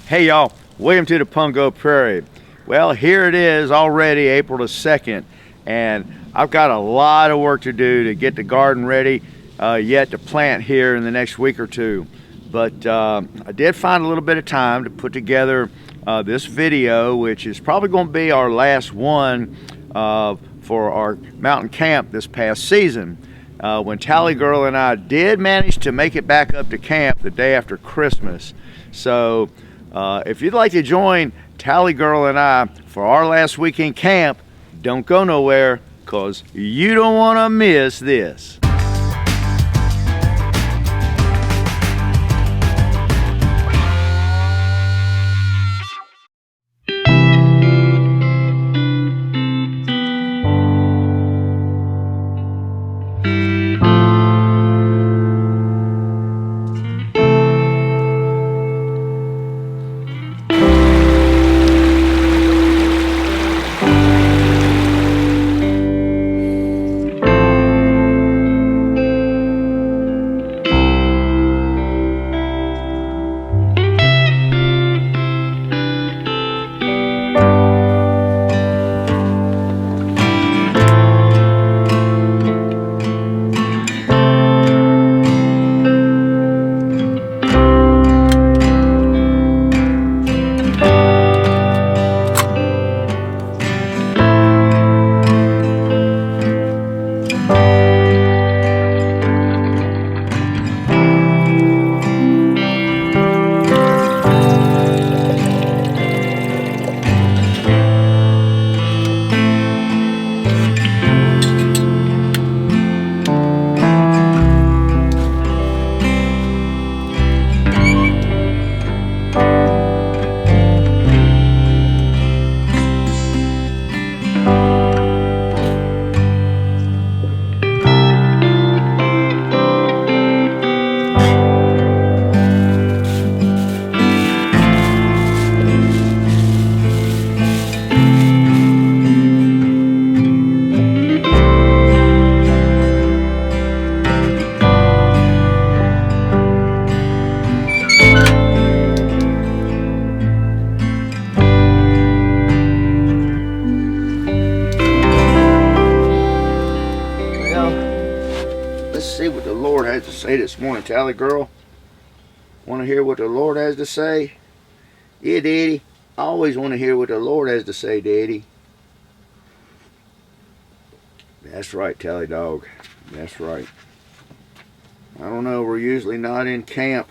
Hey y'all, welcome to the Pungo Prairie. Well, here it is already April the 2nd, and I've got a lot of work to do to get the garden ready yet to plant here in the next week or two. But I did find a little bit of time to put together this video, which is probably going to be our last one for our mountain camp this past season. When Tali Girl and I did manage to make it back up to camp the day after Christmas. So if you'd like to join Tali Girl and I for our last weekend camp, don't go nowhere, because you don't want to miss this. See what the Lord has to say this morning, Tali Girl. Want to hear what the Lord has to say? Yeah, Daddy. I always want to hear what the Lord has to say, Daddy. That's right, Tali Dog. That's right. I don't know, we're usually not in camp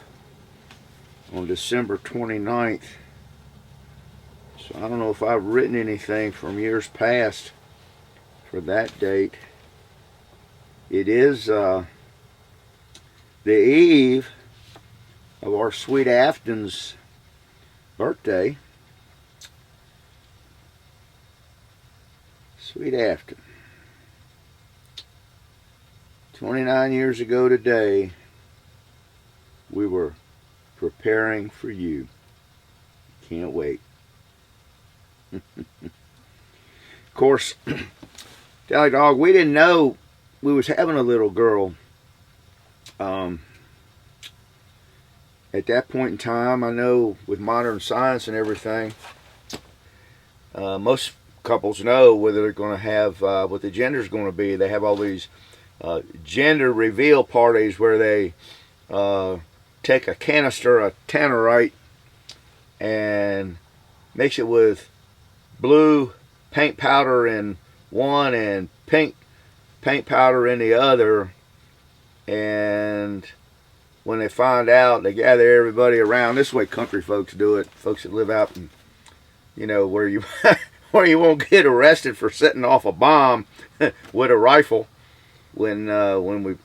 on December 29th. So I don't know if I've written anything from years past for that date. It is the eve of our sweet Afton's birthday. Sweet Afton. 29 years ago today, we were preparing for you. Can't wait. Of course, Tali Dog, we didn't know we was having a little girl. At that point in time, I know with modern science and everything, most couples know whether they're going to have what the gender's going to be. They have all these gender reveal parties where they take a canister of tannerite and mix it with blue paint powder in one and pink paint powder in the other, and when they find out, they gather everybody around. This way country folks do it, folks that live out in, where you where you won't get arrested for setting off a bomb with a rifle. When we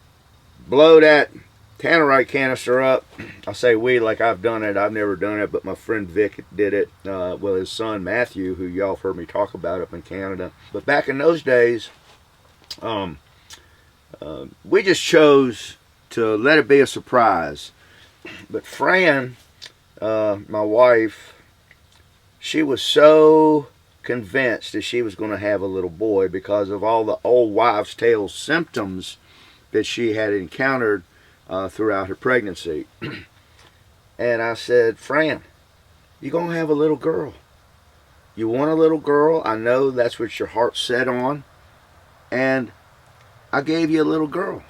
blow that tannerite canister up, I say we like I've done it. I've never done it, but my friend Vic did it. Well, his son Matthew, who y'all have heard me talk about up in Canada. But back in those days, we just chose to let it be a surprise. But Fran, my wife, she was so convinced that she was going to have a little boy because of all the old wives' tale symptoms that she had encountered throughout her pregnancy. And I said, Fran, you're going to have a little girl. You want a little girl. I know that's what your heart's set on. And I gave you a little girl.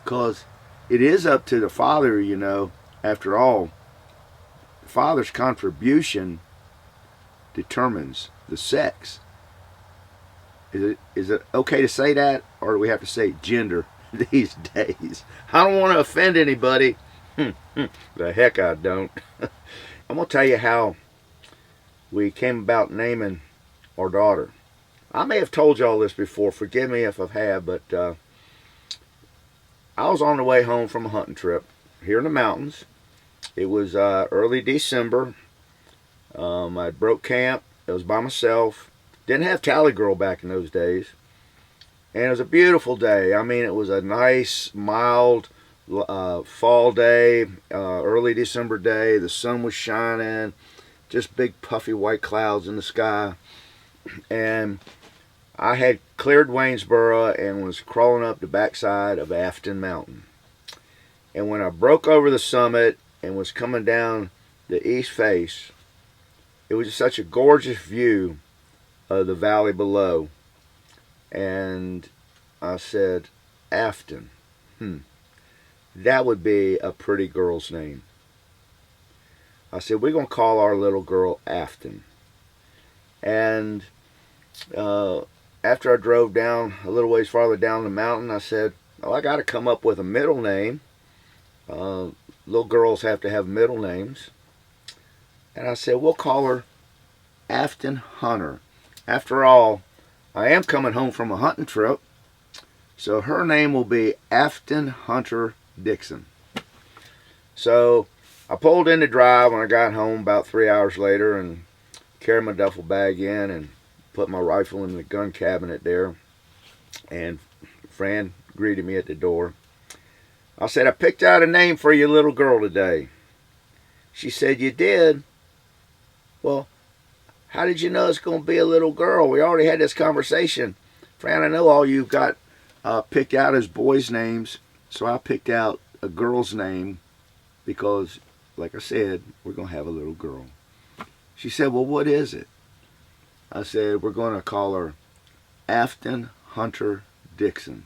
Because it is up to the father, you know. After all, the father's contribution determines the sex. Is it okay to say that? Or do we have to say gender these days? I don't want to offend anybody. The heck I don't. I'm going to tell you how we came about naming our daughter. I may have told y'all this before. Forgive me if I have, but I was on the way home from a hunting trip here in the mountains. It was early December. I broke camp. I was by myself. Didn't have Tali Girl back in those days. And it was a beautiful day. I mean, it was a nice, mild fall day, early December day. The sun was shining. Just big puffy white clouds in the sky. And I had cleared Waynesboro and was crawling up the backside of Afton Mountain. And when I broke over the summit and was coming down the east face, it was such a gorgeous view of the valley below. And I said, Afton. That would be a pretty girl's name. I said, we're going to call our little girl Afton. And after I drove down a little ways farther down the mountain, I said, oh, I got to come up with a middle name. Little girls have to have middle names. And I said, we'll call her Afton Hunter. After all, I am coming home from a hunting trip, so her name will be Afton Hunter Dixon. So I pulled in to drive when I got home about 3 hours later and carried my duffel bag in and put my rifle in the gun cabinet there. And Fran greeted me at the door. I said, I picked out a name for your little girl today. She said, you did? Well, how did you know it's going to be a little girl? We already had this conversation. Fran, I know all you've got picked out as boys' names, so I picked out a girl's name because, like I said, we're going to have a little girl. She said, well, what is it? I said, we're going to call her Afton Hunter Dixon.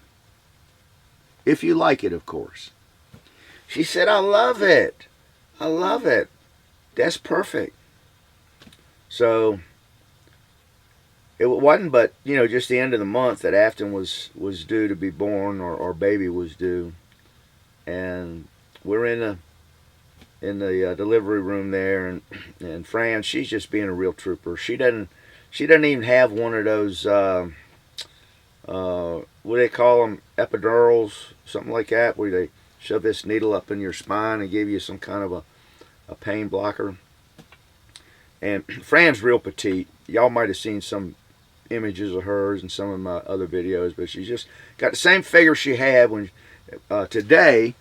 If you like it, of course. She said, I love it. I love it. That's perfect. So it wasn't but, just the end of the month that Afton was due to be born, or baby was due. And we're in the delivery room there, and Fran, she's just being a real trooper. She doesn't even have one of those what do they call them, epidurals, something like that, where they shove this needle up in your spine and give you some kind of a pain blocker. And Fran's real petite. Y'all might have seen some images of hers in some of my other videos, but she's just got the same figure she had when today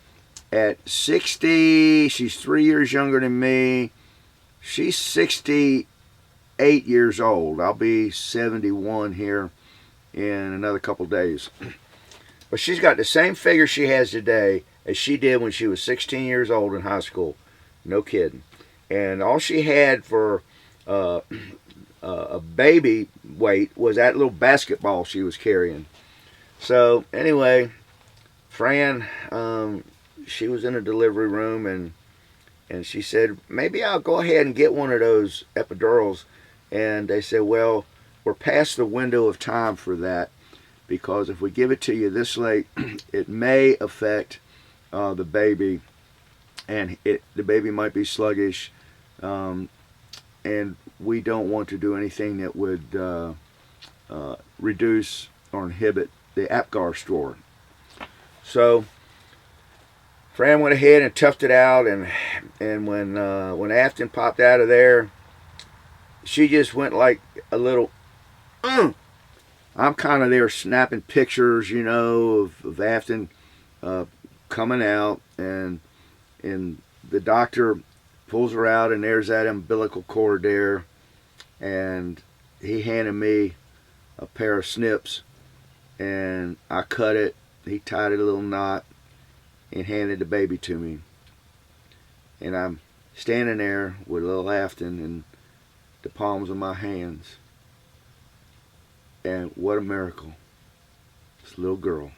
at 60. She's 3 years younger than me. She's 68 years old. I'll be 71 here in another couple days. But she's got the same figure she has today as she did when she was 16 years old in high school. No kidding. And all she had for a baby weight was that little basketball she was carrying. So anyway, Fran, she was in a delivery room, and she said, maybe I'll go ahead and get one of those epidurals. And they said, well, we're past the window of time for that, because if we give it to you this late, it may affect the baby, and the baby might be sluggish, and we don't want to do anything that would reduce or inhibit the Apgar store. So Fran went ahead and toughed it out, and when Afton popped out of there, she just went like a little. I'm kind of there snapping pictures, of Afton coming out, and the doctor pulls her out, and there's that umbilical cord there, and he handed me a pair of snips, and I cut it. He tied it a little knot and handed the baby to me, and I'm standing there with little Afton in the palms of my hands. And what a miracle. This little girl.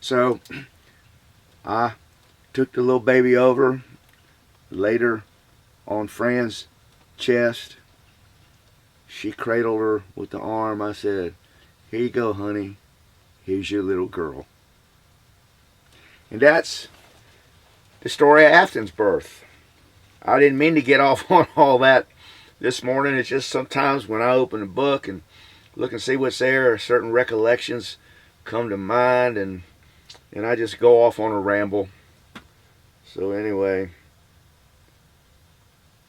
So I took the little baby over, laid her on Fran's chest. She cradled her with the arm. I said, "Here you go, honey. Here's your little girl." And that's the story of Afton's birth. I didn't mean to get off on all that this morning. It's just sometimes when I open a book and look and see what's there, certain recollections come to mind, and I just go off on a ramble. So anyway,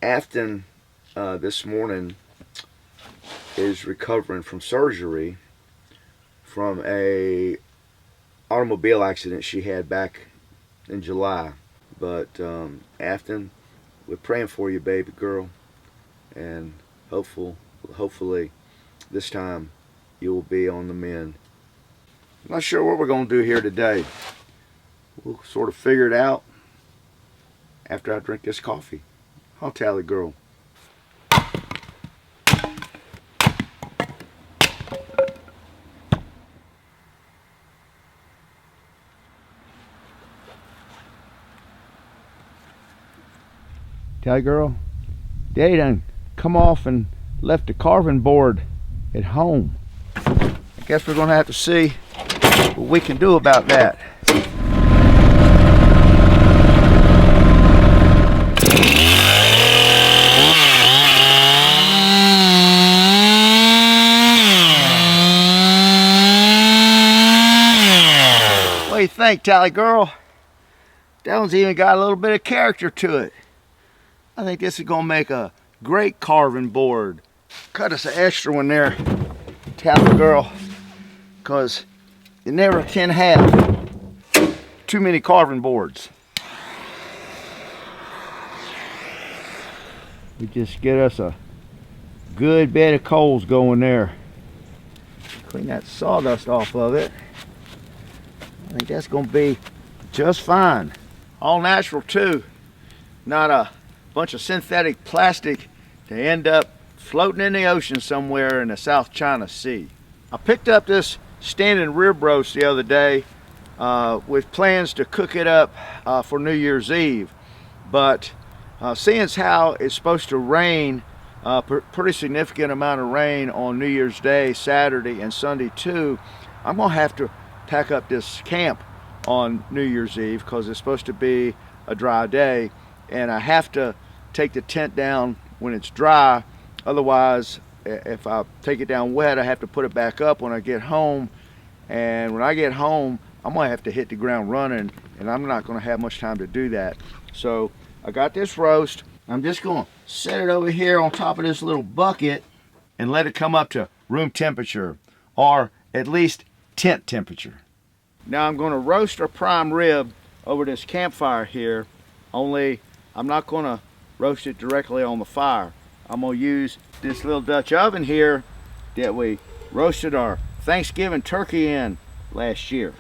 Afton this morning is recovering from surgery from a automobile accident she had back in July. But Afton, we're praying for you, baby girl, and hopefully this time you will be on the mend. I'm not sure what we're going to do here today. We'll sort of figure it out after I drink this coffee. Huh, Tali Girl? Tali Girl, Daddy done come off and left the carving board at home. I guess we're going to have to see what we can do about that. What do you think, Tali Girl? That one's even got a little bit of character to it. I think this is going to make a great carving board. Cut us an extra one there, Tali Girl, because you never can have too many carving boards. We just get us a good bed of coals going there. Clean that sawdust off of it. I think that's going to be just fine. All natural too, not a bunch of synthetic plastic to end up floating in the ocean somewhere in the South China Sea. I picked up this standing rib roast the other day with plans to cook it up for New Year's Eve, but seeing as how it's supposed to rain, pretty significant amount of rain on New Year's Day, Saturday and Sunday too, I'm gonna have to pack up this camp on New Year's Eve because it's supposed to be a dry day, and I have to take the tent down when it's dry. Otherwise, if I take it down wet, I have to put it back up when I get home, and when I get home I'm gonna have to hit the ground running, and I'm not gonna have much time to do that. So I got this roast. I'm just gonna set it over here on top of this little bucket and let it come up to room temperature, or at least tent temperature. Now I'm gonna roast a prime rib over this campfire here, only I'm not gonna roast it directly on the fire. I'm gonna use this little Dutch oven here that we roasted our Thanksgiving turkey in last year.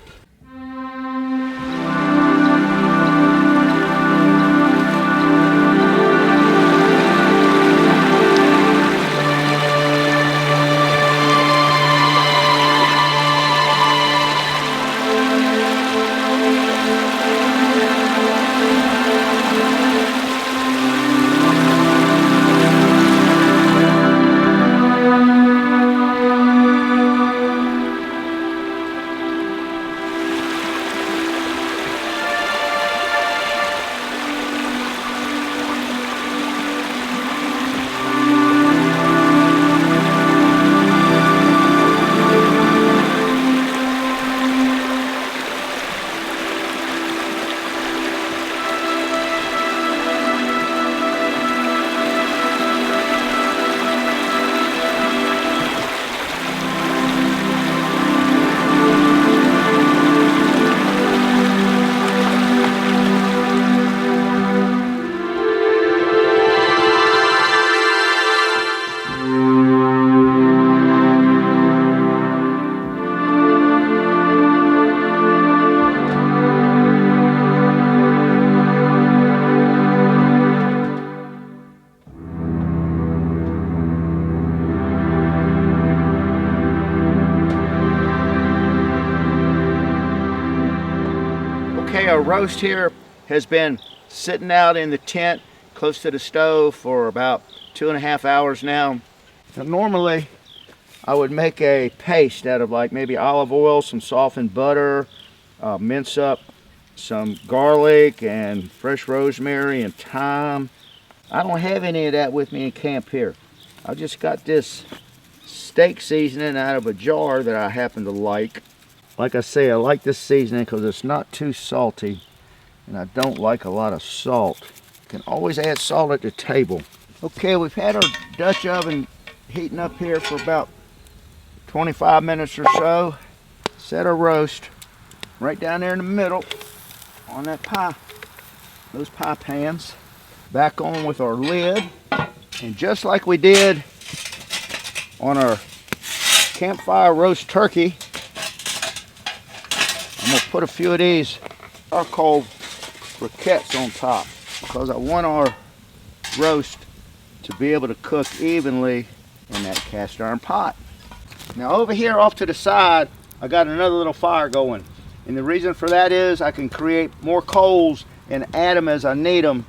Okay, our roast here has been sitting out in the tent close to the stove for about 2.5 hours now. Now normally I would make a paste out of like maybe olive oil, some softened butter, mince up some garlic and fresh rosemary and thyme. I don't have any of that with me in camp here. I just got this steak seasoning out of a jar that I happen to like. Like I say, I like this seasoning because it's not too salty, and I don't like a lot of salt. You can always add salt at the table. Okay, we've had our Dutch oven heating up here for about 25 minutes or so. Set our roast right down there in the middle on that pie, those pie pans. Back on with our lid, and just like we did on our campfire roast turkey, I'm gonna put a few of these charcoal briquettes on top because I want our roast to be able to cook evenly in that cast iron pot. Now over here off to the side, I got another little fire going. And the reason for that is I can create more coals and add them as I need them.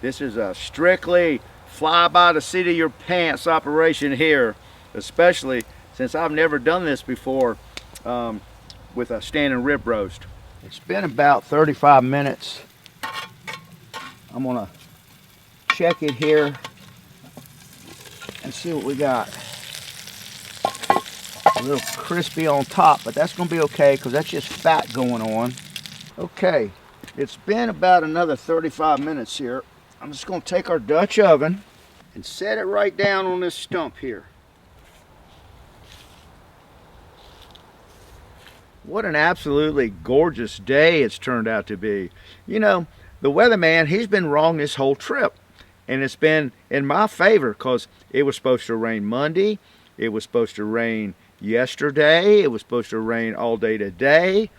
This is a strictly fly by the seat of your pants operation here, especially since I've never done this before with a standing rib roast. It's been about 35 minutes. I'm gonna check it here and see what we got. A little crispy on top, but that's gonna be okay because that's just fat going on. Okay, it's been about another 35 minutes here. I'm just gonna take our Dutch oven and set it right down on this stump here. What an absolutely gorgeous day it's turned out to be. You know, the weatherman, he's been wrong this whole trip. And it's been in my favor because it was supposed to rain Monday. It was supposed to rain yesterday. It was supposed to rain all day today.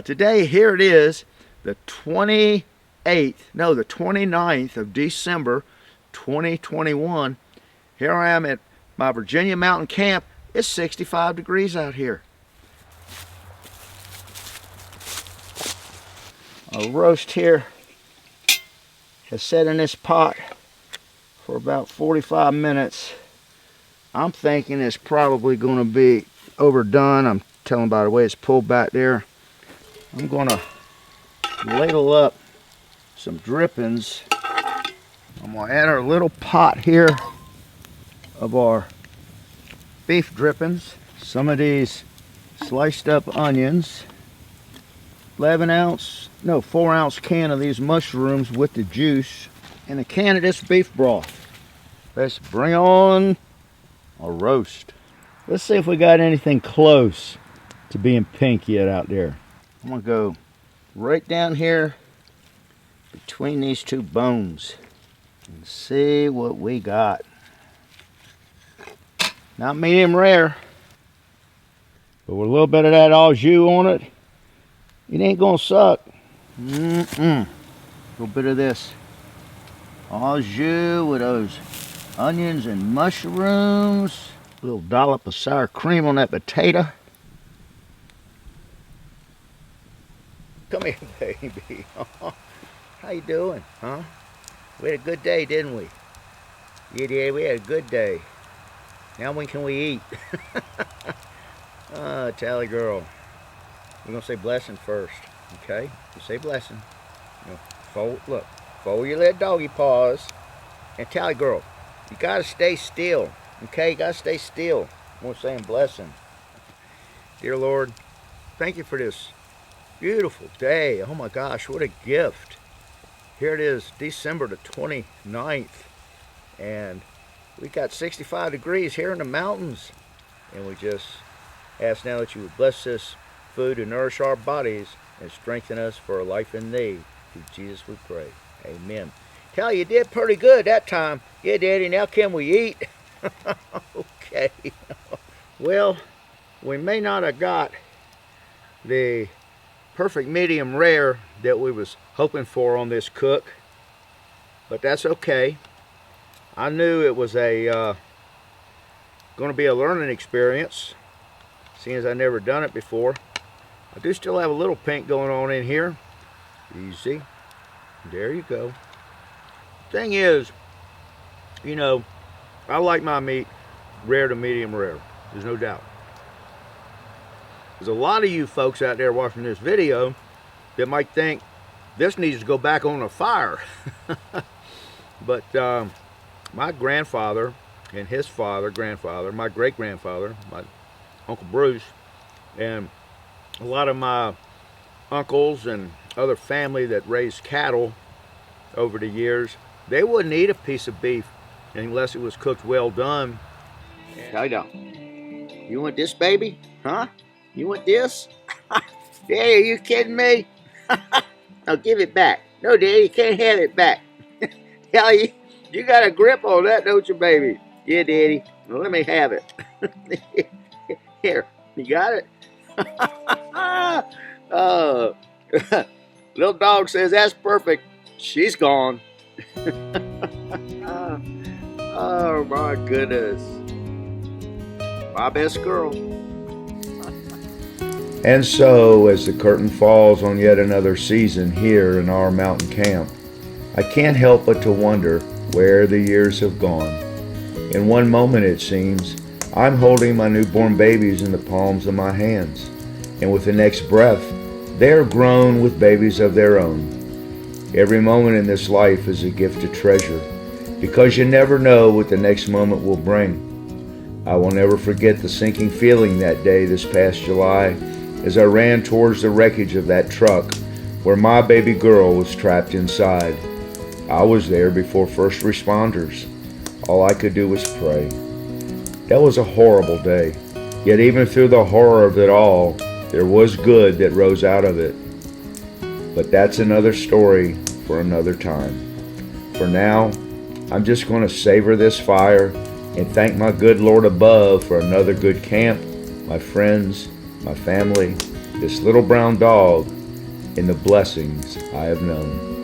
Today, here it is, the 29th of December, 2021. Here I am at my Virginia mountain camp. It's 65 degrees out here. Our roast here has set in this pot for about 45 minutes. I'm thinking it's probably going to be overdone. I'm telling by the way it's pulled back there. I'm going to ladle up some drippings. I'm going to add our little pot here of our beef drippings. Some of these sliced up onions. 4-ounce can of these mushrooms with the juice, and a can of this beef broth. Let's bring on a roast. Let's see if we got anything close to being pink yet out there. I'm gonna go right down here between these two bones and see what we got. Not medium rare, but with a little bit of that au jus on it, it ain't gonna suck. A little bit of this au jus with those onions and mushrooms. A little dollop of sour cream on that potato. Come here, baby. How you doing, huh? We had a good day, didn't we? Yeah, we had a good day. Now when can we eat? Tali Girl. We're gonna say blessing first, okay? You say blessing. You know, fold your little doggy paws. And Tali Girl, you gotta stay still, okay? You gotta stay still. We're saying blessing. Dear Lord, thank you for this beautiful day. Oh my gosh, what a gift. Here it is, December the 29th, and we got 65 degrees here in the mountains. And we just ask now that you would bless this food to nourish our bodies and strengthen us for a life in thee. Through Jesus we pray. Amen. Tali, you did pretty good that time. Yeah, Daddy, now can we eat? Okay. Well, we may not have got the perfect medium rare that we was hoping for on this cook, but that's okay. I knew it was going to be a learning experience, seeing as I never done it before. I do still have a little pink going on in here, Easy. There you go. Thing is, you know, I like my meat rare to medium rare. There's no doubt. There's a lot of you folks out there watching this video that might think this needs to go back on a fire. But my grandfather and his grandfather, my great-grandfather, my Uncle Bruce, and a lot of my uncles and other family that raised cattle over the years, they wouldn't eat a piece of beef unless it was cooked well done. Tali, you want this, baby? Huh? You want this? Daddy, are you kidding me? Now give it back. No, Daddy, you can't have it back. Tali, you got a grip on that, don't you, baby? Yeah, Daddy. Well, let me have it. Here, you got it? Oh, little dog says that's perfect. She's gone. Oh my goodness. My best girl. And so, as the curtain falls on yet another season here in our mountain camp, I can't help but to wonder where the years have gone. In one moment, it seems, I'm holding my newborn babies in the palms of my hands, and with the next breath, they're grown with babies of their own. Every moment in this life is a gift to treasure, because you never know what the next moment will bring. I will never forget the sinking feeling that day this past July as I ran towards the wreckage of that truck where my baby girl was trapped inside. I was there before first responders. All I could do was pray. That was a horrible day, yet even through the horror of it all, there was good that rose out of it. But that's another story for another time. For now, I'm just going to savor this fire and thank my good Lord above for another good camp, my friends, my family, this little brown dog, and the blessings I have known.